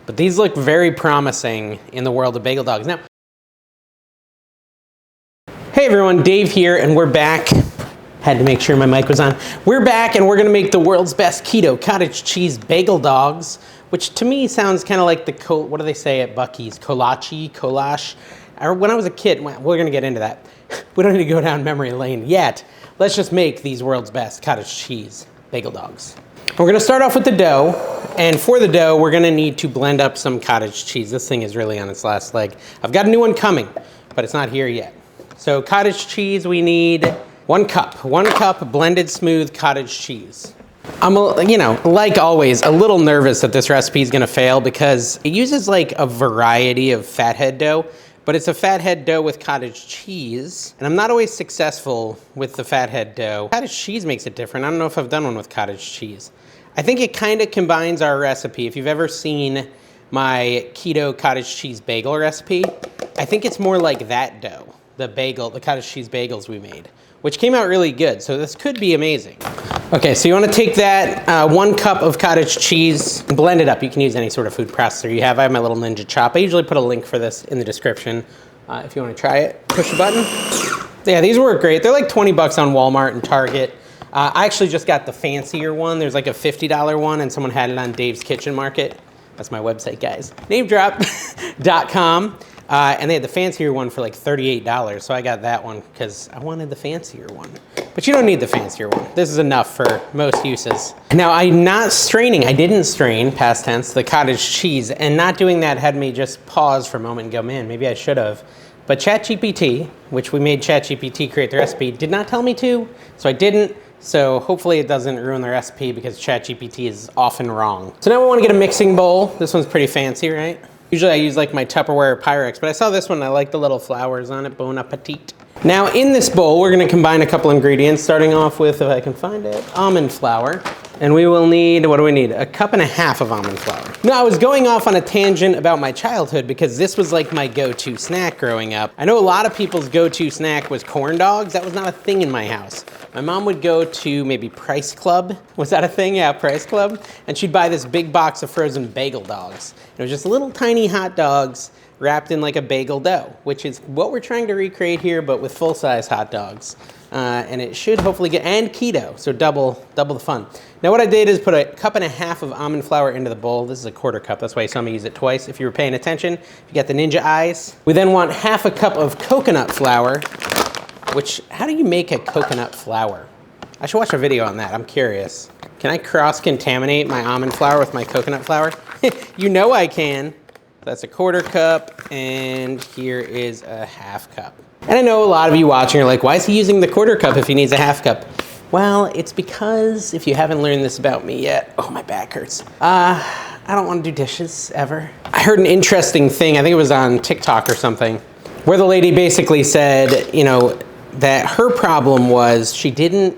But these look very promising in the world of bagel dogs. Now, hey everyone, Dave here, and we're back. Had to make sure my mic was on. We're back, and we're gonna make the world's best keto cottage cheese bagel dogs, which to me sounds kind of like the, what do they say at Buc-ee's? Kolache? Or when I was a kid, we're gonna get into that. We don't need to go down memory lane yet. Let's just make these world's best cottage cheese bagel dogs. We're gonna start off with the dough, and for the dough, we're gonna need to blend up some cottage cheese. This thing is really on its last leg. I've got a new one coming, but it's not here yet. So cottage cheese, we need 1 cup. 1 cup blended smooth cottage cheese. I'm, like always, a little nervous that this recipe is gonna fail because it uses like a variety of fathead dough, but it's a fathead dough with cottage cheese, and I'm not always successful with the fathead dough. Cottage cheese makes it different. I don't know if I've done one with cottage cheese. I think it kind of combines our recipe. If you've ever seen my keto cottage cheese bagel recipe, I think it's more like that dough, the cottage cheese bagels we made, which came out really good, so this could be amazing. Okay, so you wanna take that 1 cup of cottage cheese and blend it up. You can use any sort of food processor you have. I have my little Ninja Chop. I usually put a link for this in the description if you wanna try it. Push the button. Yeah, these work great. They're like 20 bucks on Walmart and Target. I actually just got the fancier one. There's like a $50 one, and someone had it on Dave's Kitchen Market. That's my website, guys. namedrop.com. And they had the fancier one for like $38, so I got that one because I wanted the fancier one. But you don't need the fancier one. This is enough for most uses. Now, I'm not straining. I didn't strain, past tense, the cottage cheese, and not doing that had me just pause for a moment and go, man, maybe I should have. But ChatGPT, which we made ChatGPT create the recipe, did not tell me to, so I didn't. So hopefully it doesn't ruin the recipe because ChatGPT is often wrong. So now we want to get a mixing bowl. This one's pretty fancy, right? Usually I use like my Tupperware Pyrex, but I saw this one and I like the little flowers on it, bon appetit. Now in this bowl, we're gonna combine a couple ingredients, starting off with, if I can find it, almond flour. And we will need, what do we need? 1.5 cups of almond flour. Now I was going off on a tangent about my childhood because this was like my go-to snack growing up. I know a lot of people's go-to snack was corn dogs. That was not a thing in my house. My mom would go to maybe Price Club. Was that a thing? Yeah, Price Club. And she'd buy this big box of frozen bagel dogs. It was just little tiny hot dogs wrapped in like a bagel dough, which is what we're trying to recreate here, but with full-size hot dogs. And it should hopefully get, and keto, so double the fun. Now what I did is put 1.5 cups of almond flour into the bowl. This is a 1/4 cup, that's why you saw me use it twice. If you were paying attention, you got the ninja eyes. We then want 1/2 cup of coconut flour, which, how do you make a coconut flour? I should watch a video on that, I'm curious. Can I cross-contaminate my almond flour with my coconut flour? You know I can. That's a 1/4 cup, and here is 1/2 cup. And I know a lot of you watching are like, why is he using the 1/4 cup if he needs 1/2 cup? Well, it's because, if you haven't learned this about me yet, oh, my back hurts. I don't want to do dishes, ever. I heard an interesting thing, I think it was on TikTok or something, where the lady basically said, that her problem was she didn't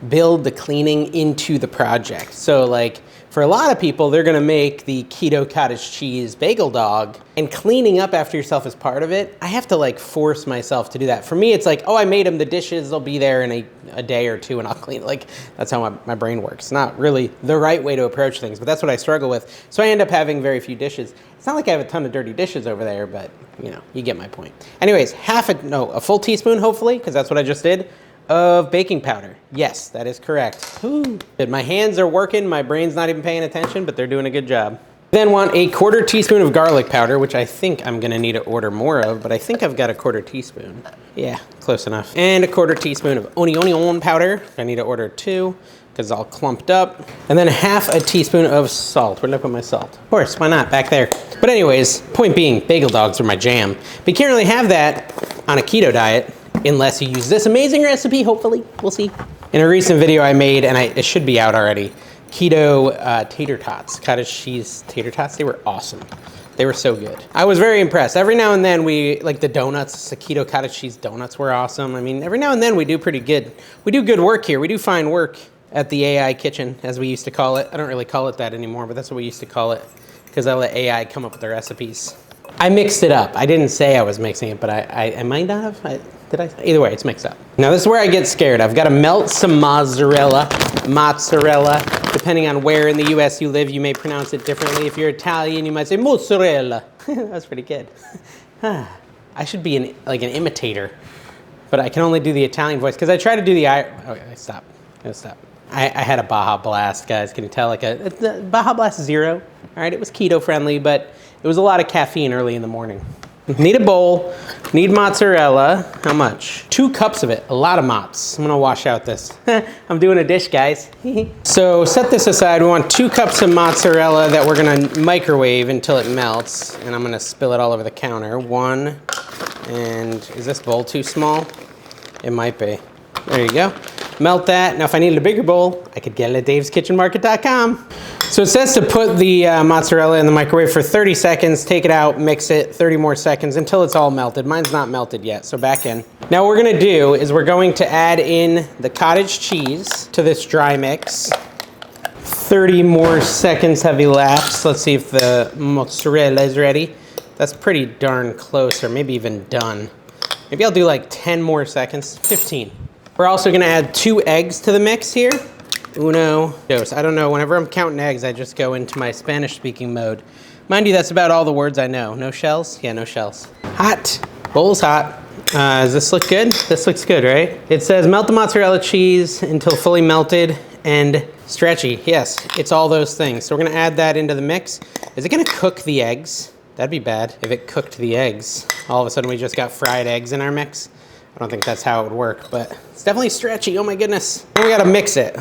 build the cleaning into the project. So like, for a lot of people, they're gonna make the keto cottage cheese bagel dog, and cleaning up after yourself is part of it. I have to like force myself to do that. For me, it's like, oh, I made them, the dishes, they'll be there in a day or two and I'll clean. Like, that's how my brain works. It's not really the right way to approach things, but that's what I struggle with. So I end up having very few dishes. It's not like I have a ton of dirty dishes over there, but you get my point. Anyways, a full teaspoon, hopefully, because that's what I just did, of baking powder. Yes, that is correct. Ooh. My hands are working, my brain's not even paying attention, but they're doing a good job. Then want a 1/4 teaspoon of garlic powder, which I think I'm gonna need to order more of, but I think I've got a 1/4 teaspoon. Yeah, close enough. And a 1/4 teaspoon of onion powder. I need to order 2, because it's all clumped up. And then 1/2 teaspoon of salt. Where did I put my salt? Of course, why not? Back there. But anyways, point being, bagel dogs are my jam. But you can't really have that on a keto diet unless you use this amazing recipe, hopefully. We'll see. In a recent video I made, and it should be out already, keto tater tots, cottage cheese tater tots. They were awesome. They were so good. I was very impressed. Every now and then like the donuts, the keto cottage cheese donuts were awesome. I mean, every now and then we do pretty good. We do good work here. We do fine work at the AI kitchen, as we used to call it. I don't really call it that anymore, but that's what we used to call it, because I let AI come up with the recipes. I mixed it up. I didn't say I was mixing it, but I might not have. Did I? Either way, it's mixed up. Now this is where I get scared. I've got to melt some mozzarella. This Depending on where in the US you live, you may pronounce it differently. If you're Italian, you might say mozzarella. That's pretty good. I should be like an imitator, but I can only do the Italian voice because I try to do the okay, stop. I had a Baja Blast, guys. Can you tell? Like a Baja Blast Zero. All right, it was keto friendly, but it was a lot of caffeine early in the morning. Need a bowl, need mozzarella. How much? 2 cups of it, a lot of mozz. I'm gonna wash out this. I'm doing a dish, guys. So set this aside. We want 2 cups of mozzarella that we're gonna microwave until it melts. And I'm gonna spill it all over the counter. 1, and is this bowl too small? It might be. There you go. Melt that. Now if I needed a bigger bowl, I could get it at daveskitchenmarket.com. So it says to put the mozzarella in the microwave for 30 seconds, take it out, mix it, 30 more seconds until it's all melted. Mine's not melted yet, so back in. Now what we're gonna do is we're going to add in the cottage cheese to this dry mix. 30 more seconds have elapsed. Let's see if the mozzarella is ready. That's pretty darn close, or maybe even done. Maybe I'll do like 10 more seconds, 15. We're also gonna add 2 eggs to the mix here. Uno, dos. I don't know, whenever I'm counting eggs, I just go into my Spanish speaking mode. Mind you, that's about all the words I know. No shells? Yeah, no shells. Hot, bowl's hot. Does this look good? This looks good, right? It says melt the mozzarella cheese until fully melted and stretchy. Yes, it's all those things. So we're gonna add that into the mix. Is it gonna cook the eggs? That'd be bad if it cooked the eggs. All of a sudden we just got fried eggs in our mix. I don't think that's how it would work, but it's definitely stretchy, oh my goodness. And we gotta mix it.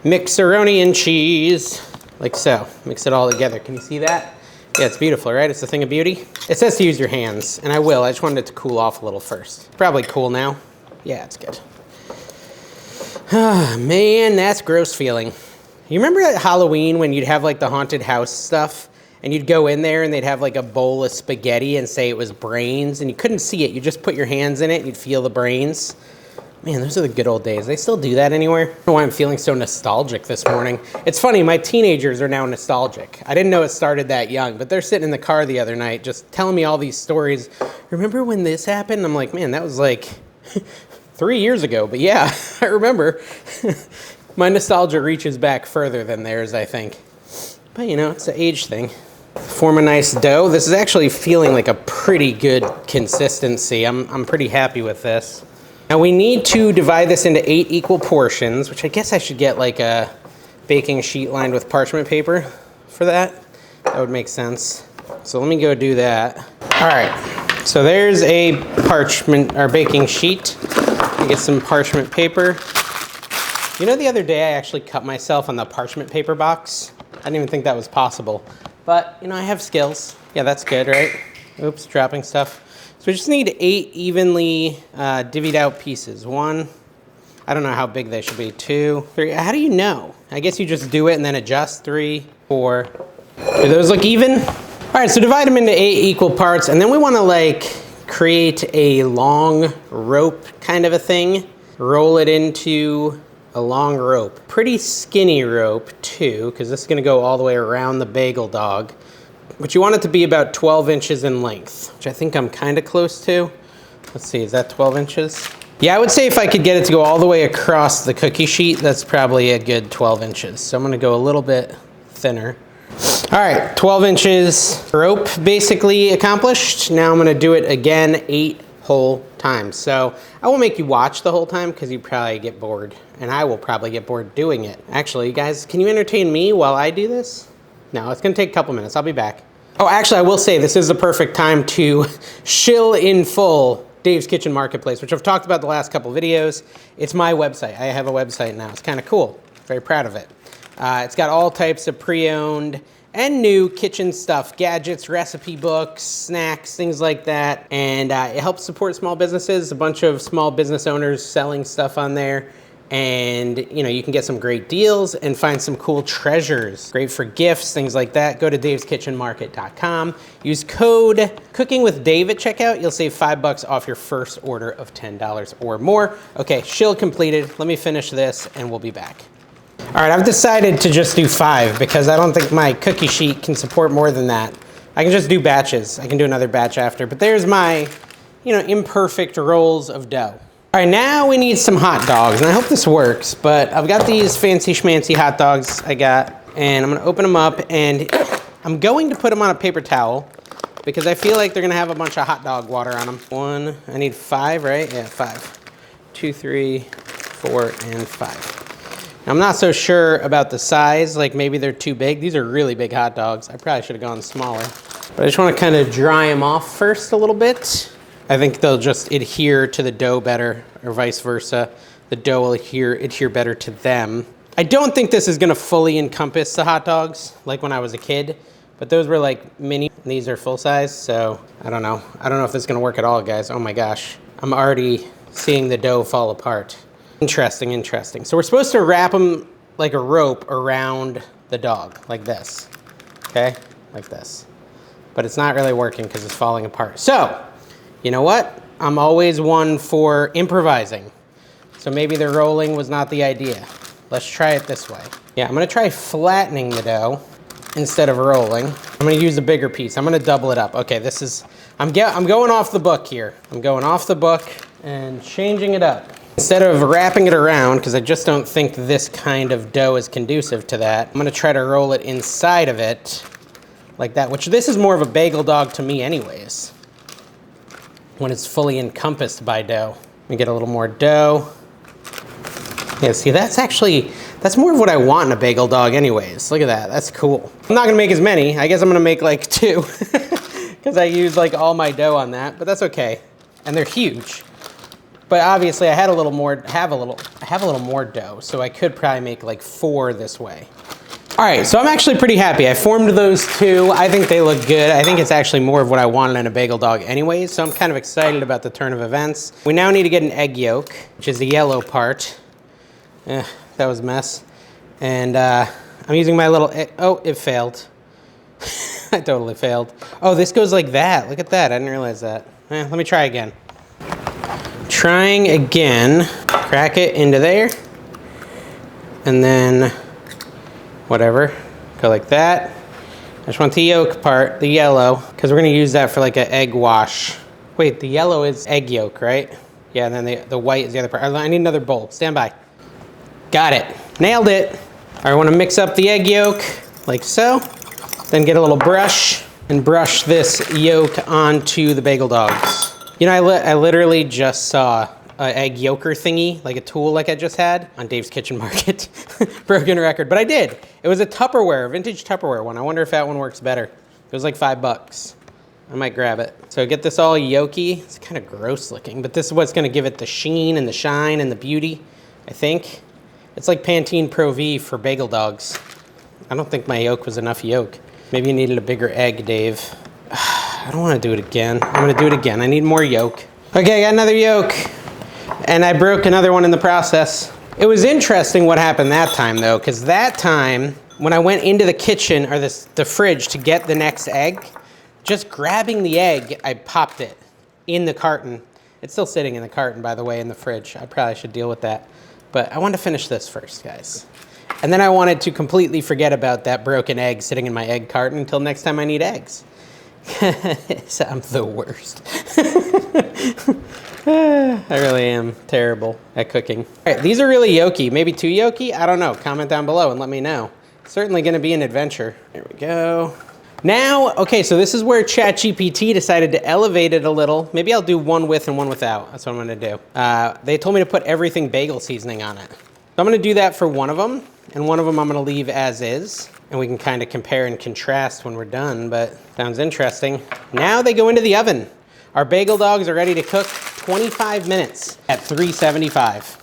Mixeroni and cheese, like so. Mix it all together, can you see that? Yeah, it's beautiful, right? It's a thing of beauty. It says to use your hands, and I will. I just wanted it to cool off a little first. Probably cool now. Yeah, it's good. Ah, man, that's gross feeling. You remember at Halloween when you'd have like the haunted house stuff? And you'd go in there and they'd have like a bowl of spaghetti and say it was brains, and you couldn't see it. You just put your hands in it and you'd feel the brains. Man, those are the good old days. They still do that anywhere? I don't know why I'm feeling so nostalgic this morning. It's funny, my teenagers are now nostalgic. I didn't know it started that young, but they're sitting in the car the other night just telling me all these stories. Remember when this happened? I'm like, man, that was like 3 years ago, but yeah, I remember. My nostalgia reaches back further than theirs, I think. But you know, it's an age thing. Form a nice dough. This is actually feeling like a pretty good consistency. I'm pretty happy with this. Now we need to divide this into 8 equal portions, which I guess I should get like a baking sheet lined with parchment paper for that. That would make sense. So let me go do that. All right, so there's a parchment or baking sheet. Get some parchment paper. You know, the other day I actually cut myself on the parchment paper box. I didn't even think that was possible, but you know, I have skills. Yeah, that's good, right? Oops, dropping stuff. So we just need 8 evenly divvied out pieces. 1, I don't know how big they should be. 2, 3, how do you know? I guess you just do it and then adjust. 3, 4, do those look even? All right, so divide them into 8 equal parts, and then we wanna like create a long rope kind of a thing. Roll it into a long rope. Pretty skinny rope too, because this is gonna go all the way around the bagel dog. But you want it to be about 12 inches in length, which I think I'm kind of close to. Let's see, is that 12 inches? Yeah, I would say if I could get it to go all the way across the cookie sheet, that's probably a good 12 inches. So I'm gonna go a little bit thinner. All right, 12 inches rope basically accomplished. Now I'm gonna do it again 8 whole times. So I won't make you watch the whole time because you probably get bored, and I will probably get bored doing it. Actually, you guys, can you entertain me while I do this? No, it's gonna take a couple minutes, I'll be back. Oh, actually, I will say this is the perfect time to shill in full Dave's Kitchen Marketplace, which I've talked about the last couple videos. It's my website. I have a website now. It's kind of cool. Very proud of it. It's got all types of pre-owned and new kitchen stuff, gadgets, recipe books, snacks, things like that. And it helps support small businesses, a bunch of small business owners selling stuff on there. And you know, you can get some great deals and find some cool treasures. Great for gifts, things like that. Go to daveskitchenmarket.com. Use code CookingWithDave at checkout. You'll save $5 off your first order of $10 or more. Okay, shill completed. Let me finish this and we'll be back. All right, I've decided to just do 5 because I don't think my cookie sheet can support more than that. I can just do batches. I can do another batch after, but there's my, you know, imperfect rolls of dough. All right, now we need some hot dogs, and I hope this works, but I've got these fancy schmancy hot dogs I got, and I'm gonna open them up, and I'm going to put them on a paper towel because I feel like they're gonna have a bunch of hot dog water on them. I need 5, right? Yeah, 5. 2, 3, 4, and 5. Now, I'm not so sure about the size, like maybe they're too big. These are really big hot dogs. I probably should have gone smaller, but I just wanna kind of dry them off first a little bit. I think they'll just adhere to the dough better, or vice versa. The dough will adhere better to them. I don't think this is gonna fully encompass the hot dogs like when I was a kid, but those were like mini, and these are full size, so I don't know. I don't know if this is gonna work at all, guys. Oh my gosh. I'm already seeing the dough fall apart. Interesting, interesting. So we're supposed to wrap them like a rope around the dog, like this, okay? Like this. But it's not really working because it's falling apart. So, you know what? I'm always one for improvising. So maybe the rolling was not the idea. Let's try it this way. Yeah, I'm gonna try flattening the dough instead of rolling. I'm gonna use a bigger piece. I'm gonna double it up. Okay, this is, I'm going off the book here. I'm going off the book and changing it up. Instead of wrapping it around, because I just don't think this kind of dough is conducive to that, I'm gonna try to roll it inside of it like that, which this is more of a bagel dog to me anyways, when it's fully encompassed by dough. Let me get a little more dough. Yeah, see, that's more of what I want in a bagel dog anyways. Look at that, that's cool. I'm not gonna make as many. I guess I'm gonna make like 2 because I used like all my dough on that, but that's okay. And they're huge. But obviously I had a little more, I have a little more dough, so I could probably make like 4 this way. All right, so I'm actually pretty happy. I formed those 2. I think they look good. I think it's actually more of what I wanted in a bagel dog anyways, so I'm kind of excited about the turn of events. We now need to get an egg yolk, which is the yellow part. That was a mess. And I'm using my little, oh, it failed. I totally failed. Oh, this goes like that. Look at that, I didn't realize that. Let me try again. Trying again, crack it into there. And then, whatever, go like that. I just want the yolk part, the yellow, because we're gonna use that for like an egg wash. Wait, the yellow is egg yolk, right? Yeah, and then the white is the other part. I need another bowl, stand by. Got it, nailed it. All right, I wanna mix up the egg yolk, like so. Then get a little brush and brush this yolk onto the bagel dogs. You know, I literally just saw an egg yolker thingy, like a tool like I just had on Dave's Kitchen Market. Broken record, but I did. It was a Tupperware, vintage Tupperware one. I wonder if that one works better. It was like $5. I might grab it. So get this all yolky. It's kind of gross looking, but this is what's gonna give it the sheen and the shine and the beauty, I think. It's like Pantene Pro V for bagel dogs. I don't think my yolk was enough yolk. Maybe you needed a bigger egg, Dave. I don't wanna do it again. I'm gonna do it again. I need more yolk. Okay, I got another yolk. And I broke another one in the process. It was interesting what happened that time though, because that time, when I went into the kitchen or the fridge to get the next egg, just grabbing the egg, I popped it in the carton. It's still sitting in the carton, by the way, in the fridge. I probably should deal with that. But I wanted to finish this first, guys. And then I wanted to completely forget about that broken egg sitting in my egg carton until next time I need eggs. So I'm the worst. I really am terrible at cooking. All right, these are really yolky. Maybe too yolky? I don't know. Comment down below and let me know. It's certainly gonna be an adventure. There we go. Now, okay, so this is where ChatGPT decided to elevate it a little. Maybe I'll do one with and one without. That's what I'm gonna do. They told me to put everything bagel seasoning on it. So I'm gonna do that for one of them, and one of them I'm gonna leave as is, and we can kind of compare and contrast when we're done, but sounds interesting. Now they go into the oven. Our bagel dogs are ready to cook 25 minutes at 375.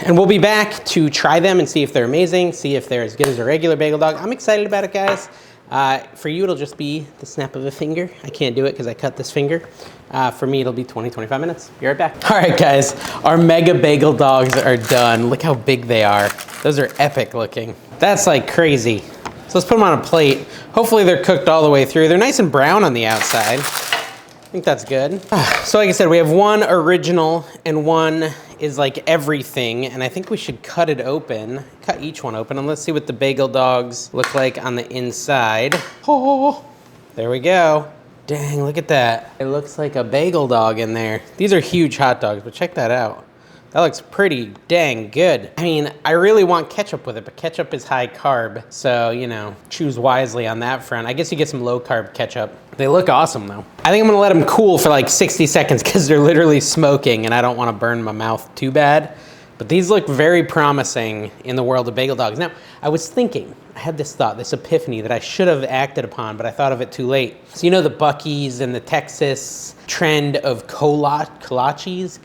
And we'll be back to try them and see if they're amazing, see if they're as good as a regular bagel dog. I'm excited about it, guys. For you, it'll just be the snap of a finger. I can't do it because I cut this finger. For me, it'll be 20, 25 minutes. Be right back. All right, guys, our mega bagel dogs are done. Look how big they are. Those are epic looking. That's like crazy. So let's put them on a plate. Hopefully they're cooked all the way through. They're nice and brown on the outside. I think that's good. So like I said, we have one original and one is like everything, and I think we should cut it open, cut each one open, and let's see what the bagel dogs look like on the inside. Oh, there we go. Dang, look at that. It looks like a bagel dog in there. These are huge hot dogs, but check that out. That looks pretty dang good. I mean, I really want ketchup with it, but ketchup is high carb. So, you know, choose wisely on that front. I guess you get some low carb ketchup. They look awesome though. I think I'm gonna let them cool for like 60 seconds because they're literally smoking and I don't wanna burn my mouth too bad. But these look very promising in the world of bagel dogs. Now, I was thinking, I had this thought, this epiphany that I should have acted upon, but I thought of it too late. So you know the Buc-ee's and the Texas trend of kolaches?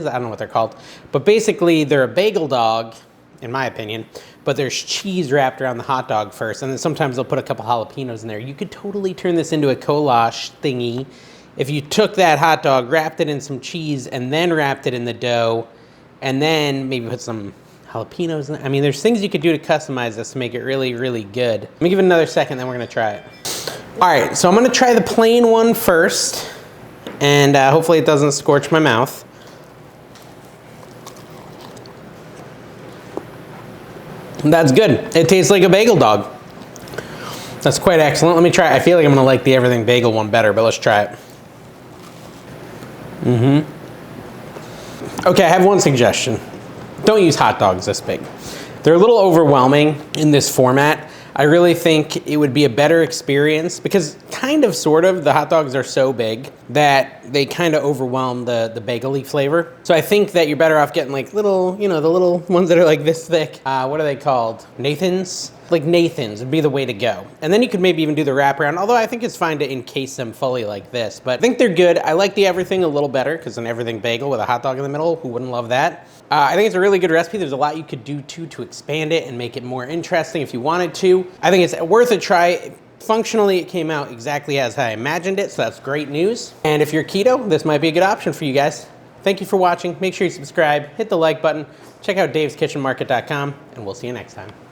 I don't know what they're called. But basically, they're a bagel dog, in my opinion, but there's cheese wrapped around the hot dog first, and then sometimes they'll put a couple jalapenos in there. You could totally turn this into a kolache thingy if you took that hot dog, wrapped it in some cheese, and then wrapped it in the dough, and then maybe put some jalapenos in it. I mean, there's things you could do to customize this to make it really, really good. Let me give it another second, then we're gonna try it. All right, so I'm gonna try the plain one first, and hopefully it doesn't scorch my mouth. That's good. It tastes like a bagel dog. That's quite excellent. Let me try it. I feel like I'm gonna like the everything bagel one better, but let's try it. Okay, I have one suggestion. Don't use hot dogs this big. They're a little overwhelming in this format. I really think it would be a better experience because kind of, sort of, the hot dogs are so big that they kind of overwhelm the bagel-y flavor. So I think that you're better off getting like little, you know, the little ones that are like this thick. What are they called? Nathan's? Like Nathan's would be the way to go. And then you could maybe even do the wraparound, although I think it's fine to encase them fully like this. But I think they're good. I like the everything a little better because an everything bagel with a hot dog in the middle, who wouldn't love that? I think it's a really good recipe. There's a lot you could do too to expand it and make it more interesting if you wanted to. I think it's worth a try. Functionally, it came out exactly as I imagined it, so that's great news. And if you're keto, this might be a good option for you guys. Thank you for watching. Make sure you subscribe, hit the like button, check out daveskitchenmarket.com, and we'll see you next time.